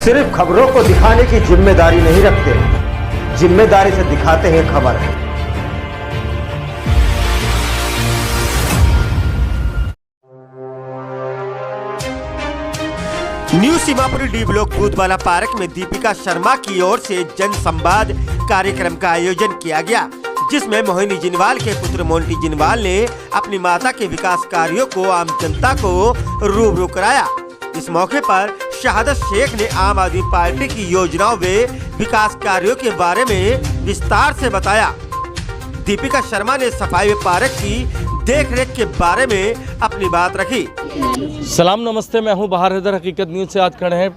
सिर्फ खबरों को दिखाने की जिम्मेदारी नहीं रखते, जिम्मेदारी से दिखाते हैं खबर। न्यू सीमापुरी डी ब्लॉक दूधवाला पार्क में दीपिका शर्मा की ओर से जन संवाद कार्यक्रम का आयोजन किया गया, जिसमें मोहिनी जिनवाल के पुत्र मोंटी जिनवाल ने अपनी माता के विकास कार्यों को आम जनता को रूबरू कराया। इस मौके पर शहादत शेख ने आम आदमी पार्टी की योजनाओं व विकास कार्यों के बारे में विस्तार से बताया। दीपिका शर्मा ने सफाई व पार्क की देखरेख के बारे में अपनी बात रखी। सलाम नमस्ते, मैं हूं बहार हैदर। हकीकत न्यूज़ से आज खड़े हैं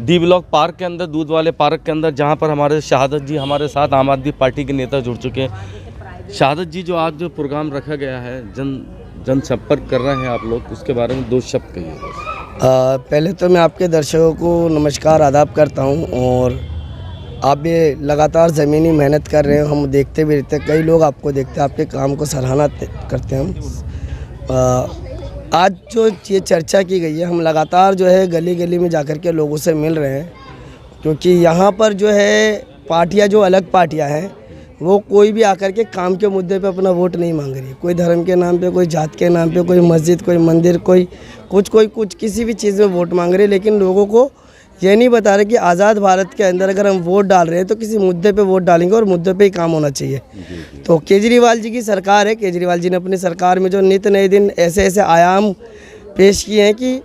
डी ब्लॉक पार्क के अंदर, दूध वाले पार्क के अंदर, जहां पर हमारे शहादत जी हमारे साथ आम आदमी पार्टी के नेता जुड़ चुके हैं। शहादत जी, जो आज जो प्रोग्राम रखा गया है, जन संपर्क कर रहे हैं आप लोग, उसके बारे में दो शब्द कहिए। पहले तो मैं आपके दर्शकों को नमस्कार आदाब करता हूं, और आप ये लगातार ज़मीनी मेहनत कर रहे हैं, हम देखते भी रहते हैं, कई लोग आपको देखते हैं, आपके काम को सराहना करते हैं हम। आज जो ये चर्चा की गई है, हम लगातार जो है गली गली में जाकर के लोगों से मिल रहे हैं, क्योंकि यहाँ पर जो है पार्टियाँ, जो अलग पार्टियाँ हैं, वो कोई भी आकर के काम के मुद्दे पे अपना वोट नहीं मांग रही है। कोई धर्म के नाम पे, कोई जात के नाम पे, कोई मस्जिद, कोई मंदिर, कोई कुछ किसी भी चीज़ में वोट मांग रहे हैं, लेकिन लोगों को ये नहीं बता रहे कि आज़ाद भारत के अंदर अगर हम वोट डाल रहे हैं तो किसी मुद्दे पे वोट डालेंगे और मुद्दे पे ही काम होना चाहिए। तो केजरीवाल जी की सरकार है, केजरीवाल जी ने अपनी सरकार में जो नित नए दिन ऐसे ऐसे आयाम पेश किए हैं कि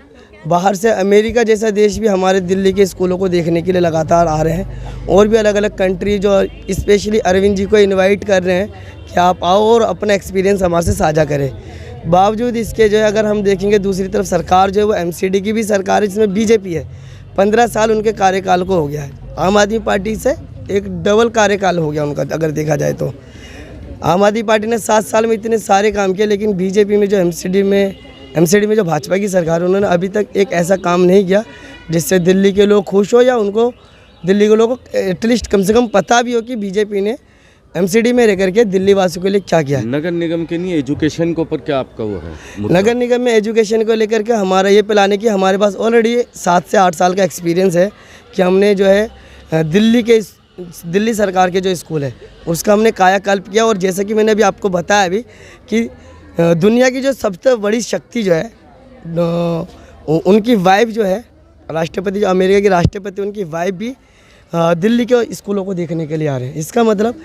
बाहर से अमेरिका जैसा देश भी हमारे दिल्ली के स्कूलों को देखने के लिए लगातार आ रहे हैं, और भी अलग अलग कंट्री जो स्पेशली अरविंद जी को इनवाइट कर रहे हैं कि आप आओ और अपना एक्सपीरियंस हमारे से साझा करें। बावजूद इसके जो है अगर हम देखेंगे दूसरी तरफ सरकार जो है वो एमसीडी की भी सरकार है, जिसमें बीजेपी है। 15 साल उनके कार्यकाल को हो गया है। आम आदमी पार्टी से एक डबल कार्यकाल हो गया उनका, अगर देखा जाए तो। आम आदमी पार्टी ने 7 साल में इतने सारे काम किए, लेकिन बीजेपी में जो एमसीडी में जो भाजपा की सरकार है, उन्होंने अभी तक एक ऐसा काम नहीं किया जिससे दिल्ली के लोग खुश हो, या उनको दिल्ली के लोगों को एटलीस्ट कम से कम पता भी हो कि बीजेपी ने एमसीडी में रह करके दिल्ली वासियों के लिए क्या किया। नगर निगम के नहीं, एजुकेशन के ऊपर क्या आपका वो है? नगर निगम में एजुकेशन को लेकर के हमारा ये प्लान है कि हमारे पास ऑलरेडी 7 से 8 साल का एक्सपीरियंस है कि हमने जो है दिल्ली सरकार के जो स्कूल है उसका हमने कायाकल्प किया। और जैसा कि मैंने अभी आपको बताया अभी कि दुनिया की जो सबसे बड़ी शक्ति जो है, उनकी वाइफ जो है राष्ट्रपति, जो अमेरिका के राष्ट्रपति, उनकी वाइफ भी दिल्ली के स्कूलों को देखने के लिए आ रहे हैं। इसका मतलब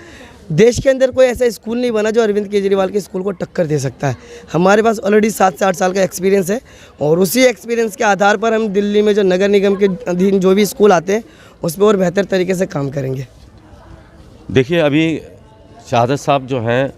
देश के अंदर कोई ऐसा स्कूल नहीं बना जो अरविंद केजरीवाल के स्कूल को टक्कर दे सकता है। हमारे पास ऑलरेडी 7 से 8 साल का एक्सपीरियंस है, और उसी एक्सपीरियंस के आधार पर हम दिल्ली में जो नगर निगम के अधीन जो भी स्कूल आते हैं उस पर और बेहतर तरीके से काम करेंगे। देखिए, अभी शहादत साहब जो हैं,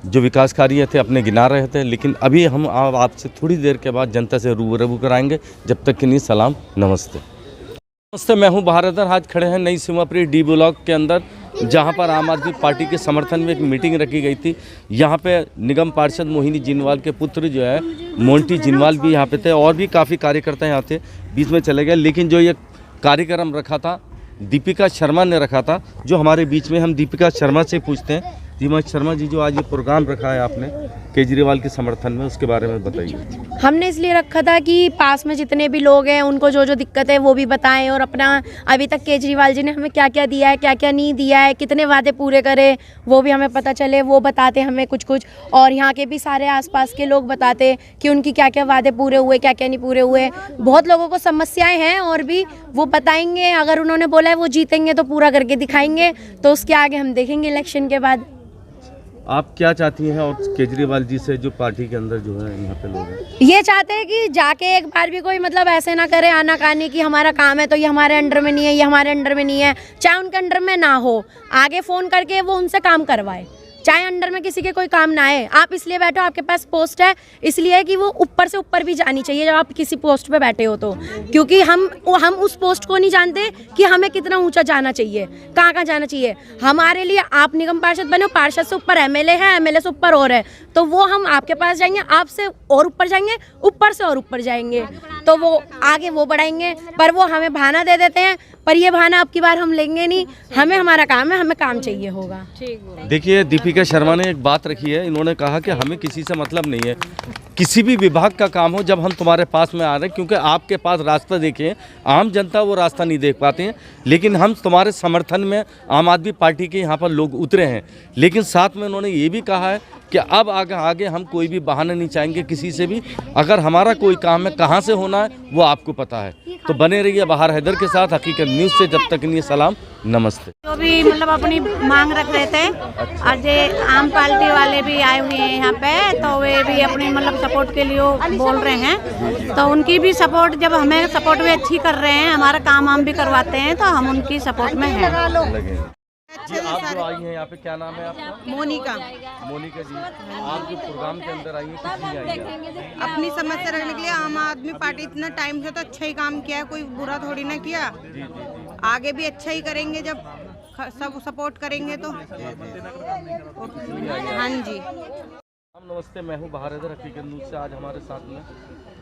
जो विकास कार्य थे अपने गिना रहे थे, लेकिन अभी हम आपसे थोड़ी देर के बाद जनता से रूबरू कराएंगे। जब तक कि नहीं, सलाम नमस्ते। नमस्ते, मैं हूं बहार हैदर। आज खड़े हैं नई सीमापुरी डी ब्लॉक के अंदर, जहां पर आम आदमी पार्टी के समर्थन में एक मीटिंग रखी गई थी। यहां पे निगम पार्षद मोहिनी जिनवाल के पुत्र जो है मोंटी जिनवाल भी यहां पे थे, और भी काफ़ी कार्यकर्ता यहाँ थे, बीच में चले गए। लेकिन जो ये कार्यक्रम रखा था, दीपिका शर्मा ने रखा था, जो हमारे बीच में, हम दीपिका शर्मा से पूछते हैं। दीपिका शर्मा जी, जो आज ये प्रोग्राम रखा है आपने केजरीवाल के समर्थन में, उसके बारे में बताइए। हमने इसलिए रखा था कि पास में जितने भी लोग हैं उनको जो जो दिक्कत है वो भी बताएं, और अपना अभी तक केजरीवाल जी ने हमें क्या क्या दिया है, क्या क्या नहीं दिया है, कितने वादे पूरे करे, वो भी हमें पता चले। वो बताते हमें कुछ कुछ, और यहाँ के भी सारे आसपास के लोग बताते कि उनकी क्या क्या वादे पूरे हुए, क्या क्या नहीं पूरे हुए। बहुत लोगों को समस्याएं हैं, और भी वो बताएंगे। अगर उन्होंने बोला है वो जीतेंगे तो पूरा करके दिखाएंगे, तो उसके आगे हम देखेंगे इलेक्शन के बाद। आप क्या चाहती हैं और केजरीवाल जी से, जो पार्टी के अंदर जो है यहाँ पे लोग हैं? ये चाहते हैं कि जाके एक बार भी कोई मतलब ऐसे ना करे आनाकानी कि हमारा काम है तो ये हमारे अंडर में नहीं है, ये हमारे अंडर में नहीं है। चाहे उनके अंडर में ना हो, आगे फ़ोन करके वो उनसे काम करवाए, चाहे अंडर में किसी के कोई काम ना आए। आप इसलिए बैठो, आपके पास पोस्ट है, इसलिए कि वो ऊपर से ऊपर भी जानी चाहिए जब आप किसी पोस्ट पे बैठे हो तो। क्योंकि हम उस पोस्ट को नहीं जानते कि हमें कितना ऊंचा जाना चाहिए, कहाँ कहाँ जाना चाहिए। हमारे लिए आप निगम पार्षद बने, पार्षद से ऊपर एमएलए है, एमएलए से ऊपर और है, तो वो हम आपके पास जाएंगे, आपसे और ऊपर जाएंगे, ऊपर से और ऊपर जाएंगे, तो वो आगे वो बढ़ाएंगे। पर वो हमें बहाना दे देते हैं, पर ये बहाना अब की बार हम लेंगे नहीं। हमें हमारा काम है, हमें काम चाहिए होगा। देखिए, दीपिका शर्मा ने एक बात रखी है, इन्होंने कहा कि हमें किसी से मतलब नहीं है। किसी भी विभाग का काम हो, जब हम तुम्हारे पास में आ रहे हैं, क्योंकि आपके पास रास्ता देखें, आम जनता वो रास्ता नहीं देख पाते हैं, लेकिन हम तुम्हारे समर्थन में आम आदमी पार्टी के यहाँ पर लोग उतरे हैं। लेकिन साथ में उन्होंने ये भी कहा है कि अब आगे हम कोई भी बहाना नहीं चाहेंगे किसी से भी। अगर हमारा कोई काम है, कहाँ से होना है वो आपको पता है। तो बने रहिए बहार हैदर के साथ, हकीकत न्यूज़ से। जब तक नहीं, सलाम, नमस्ते। जो भी मतलब अपनी मांग रख रहे थे, आज ये आम पार्टी वाले भी आए हुए हैं यहाँ पे, तो वे भी अपनी मतलब सपोर्ट के लिए बोल रहे हैं। तो उनकी भी सपोर्ट, जब हमें सपोर्ट भी अच्छी कर रहे हैं, हमारा काम भी करवाते हैं, तो हम उनकी सपोर्ट में हैं। जी, आप जो आई हैं यहाँ पे, क्या नाम है आपका? मोनिका। मोनिका जी, आप जो प्रोग्राम के अंदर आई हैं, किस लिए आई हैं? अपनी समस्या रखने के लिए। आम आदमी पार्टी इतना टाइम से तो अच्छा ही काम किया है, कोई बुरा थोड़ी ना किया। आगे भी अच्छा ही करेंगे, जब सब सपोर्ट करेंगे तो। हाँ जी। नमस्ते, मैं हूँ बहार हैदर, हकीकत न्यूज़ से। आज हमारे साथ में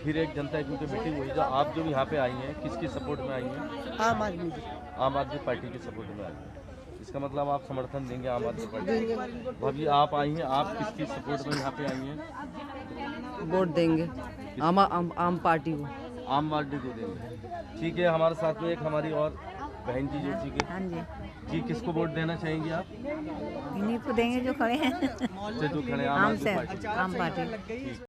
फिर एक जनता क्योंकि मीटिंग हुई। जो आप जो यहाँ पे आई हैं, किसकी सपोर्ट में आई हैं? आम आदमी आम आदमी पार्टी की सपोर्ट में आई हैं। इसका मतलब आप समर्थन देंगे आम आदमी पार्टी? भाभी, आप आई हैं, आप किसकी सपोर्ट में यहाँ पे आई हैं? वोट देंगे आम पार्टी को। आम पार्टी को देंगे, ठीक है। हमारे साथ में एक हमारी और बहन जी जो ठीक है। हाँ जी। जी, किसको वोट देना चाहेंगे आप? इन्हीं को देंगे जो खड़े हैं, जो खड़े आम आदमी पार्टी। आम पार्टी।